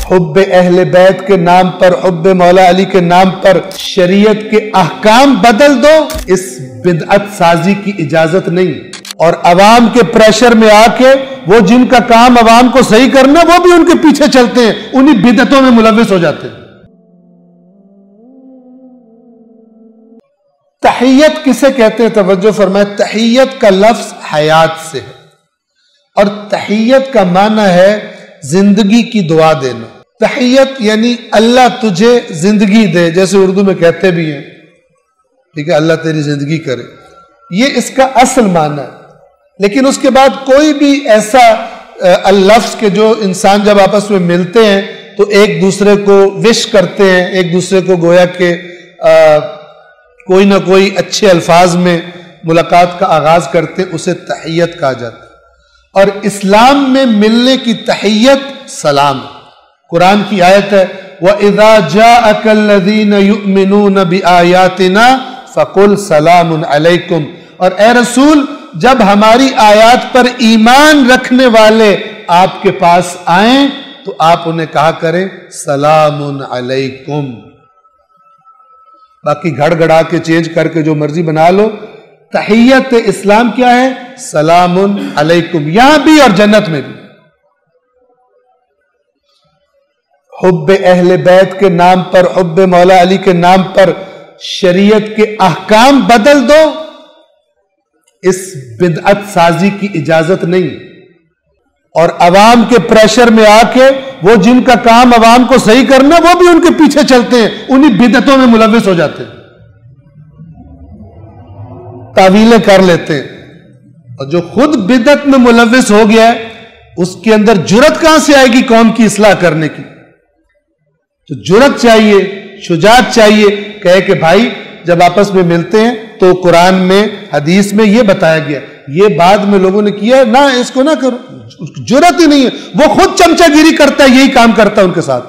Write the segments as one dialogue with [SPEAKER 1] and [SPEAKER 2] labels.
[SPEAKER 1] حب اہل بیت کے نام پر، حب مولا علی کے نام پر شریعت کے احکام بدل دو، اس بدعت سازی کی اجازت نہیں۔ اور عوام کے پریشر میں آ کے وہ جن کا کام عوام کو صحیح کرنا، وہ بھی ان کے پیچھے چلتے ہیں، انہی بدعتوں میں ملوث ہو جاتے ہیں۔ تحیت کسے کہتے ہیں؟ توجہ فرمائے، تحیت کا لفظ حیات سے ہے، اور تحیت کا معنی ہے زندگی کی دعا دینا۔ تحیت یعنی اللہ تجھے زندگی دے، جیسے اردو میں کہتے بھی ہیں، ٹھیک ہے، اللہ تیری زندگی کرے، یہ اس کا اصل معنی ہے۔ لیکن اس کے بعد کوئی بھی ایسا لفظ کہ جو انسان جب آپس میں ملتے ہیں تو ایک دوسرے کو وش کرتے ہیں، ایک دوسرے کو گویا کہ کوئی نہ کوئی اچھے الفاظ میں ملاقات کا آغاز کرتے ہیں، اسے تحیت کہا جاتا ہے۔ اور اسلام میں ملنے کی تحیت سلام۔ قرآن کی آیت ہے وَإِذَا جَاءَكَ الَّذِينَ يُؤْمِنُونَ بِآيَاتِنَا فَقُلْ سَلَامٌ عَلَيْكُمْ، اور اے رسول جب ہماری آیات پر ایمان رکھنے والے آپ کے پاس آئیں تو آپ انہیں کہا کریں سلام علیکم۔ باقی گھڑ گھڑا کے چینج کر کے جو مرضی بنا لو، تحیت اسلام کیا ہے؟ سلام علیکم، یہاں بھی اور جنت میں بھی۔ حب اہل بیت کے نام پر، حب مولا علی کے نام پر شریعت کے احکام بدل دو، اس بدعت سازی کی اجازت نہیں۔ اور عوام کے پریشر میں آ کے وہ جن کا کام عوام کو صحیح کرنا، وہ بھی ان کے پیچھے چلتے ہیں، انہی بدعتوں میں ملوث ہو جاتے ہیں، تعویلیں کر لیتے ہیں۔ اور جو خود بدعت میں ملوث ہو گیا ہے، اس کے اندر جرأت کہاں سے آئے گی قوم کی اصلاح کرنے کی؟ تو جرأت چاہیے، شجاعت چاہیے، کہے کہ بھائی جب آپس میں ملتے ہیں تو قرآن میں حدیث میں یہ بتایا گیا، یہ بعد میں لوگوں نے کیا نہ، اس کو نہ کرو، جرأت ہی نہیں ہے۔ وہ خود چمچہ گیری کرتا ہے، یہی کام کرتا ہے ان کے ساتھ۔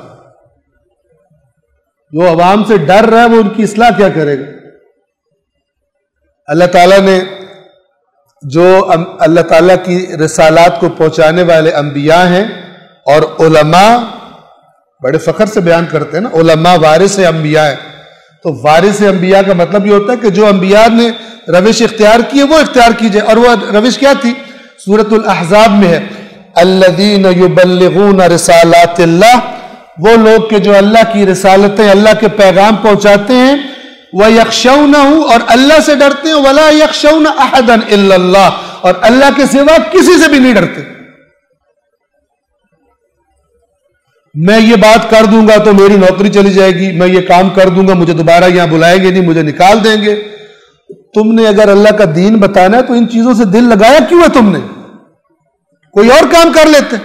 [SPEAKER 1] جو عوام سے ڈر رہا ہے وہ ان کی اصلاح کیا کرے گا؟ اللہ تعالیٰ نے جو اللہ تعالیٰ کی رسالات کو پہنچانے والے انبیاء ہیں، اور علماء بڑے فخر سے بیان کرتے ہیں نا، علماء وارث انبیاء ہیں، تو وارث انبیاء کا مطلب یہ ہوتا ہے کہ جو انبیاء نے روش اختیار کی ہے وہ اختیار کی جائے۔ اور وہ روش کیا تھی؟ سورۃ الاحزاب میں ہے الذین یبلغون رسالات اللہ، وہ لوگ کہ جو اللہ کی رسالتیں، اللہ کے پیغام پہنچاتے ہیں، وَيَخْشَوْنَهُ، اور اللہ سے ڈرتے ہیں، وَلَا يَخْشَوْنَ أَحَدًا إِلَّا اللَّهُ، اور اللہ کے سوا کسی سے بھی نہیں ڈرتے۔ میں یہ بات کر دوں گا تو میری نوکری چلی جائے گی، میں یہ کام کر دوں گا مجھے دوبارہ یہاں بلائیں گے نہیں، مجھے نکال دیں گے۔ تم نے اگر اللہ کا دین بتانا ہے تو ان چیزوں سے دل لگایا کیوں ہے تم نے؟ کوئی اور کام کر لیتے۔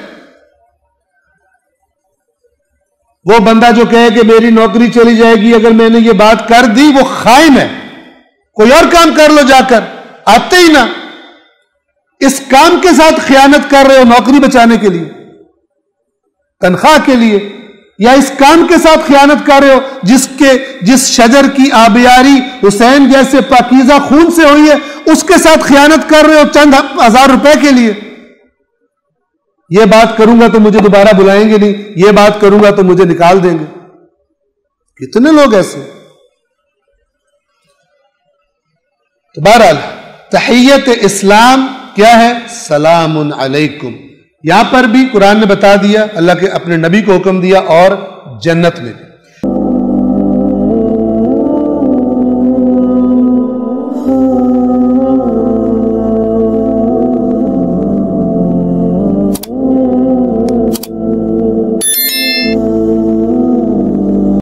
[SPEAKER 1] وہ بندہ جو کہے کہ میری نوکری چلی جائے گی اگر میں نے یہ بات کر دی، وہ خائن ہے، کوئی اور کام کر لو جا کر، آتے ہی نہ۔ اس کام کے ساتھ خیانت کر رہے ہو نوکری بچانے کے لیے، تنخواہ کے لیے، یا اس کام کے ساتھ خیانت کر رہے ہو جس شجر کی آبیاری حسین جیسے پاکیزہ خون سے ہوئی ہے، اس کے ساتھ خیانت کر رہے ہو چند ہزار روپے کے لیے۔ یہ بات کروں گا تو مجھے دوبارہ بلائیں گے نہیں، یہ بات کروں گا تو مجھے نکال دیں گے۔ کتنے لوگ ایسے؟ تو بہرحال تحیت اسلام کیا ہے؟ سلام علیکم۔ یہاں پر بھی قرآن نے بتا دیا، اللہ کے اپنے نبی کو حکم دیا، اور جنت میں بھی۔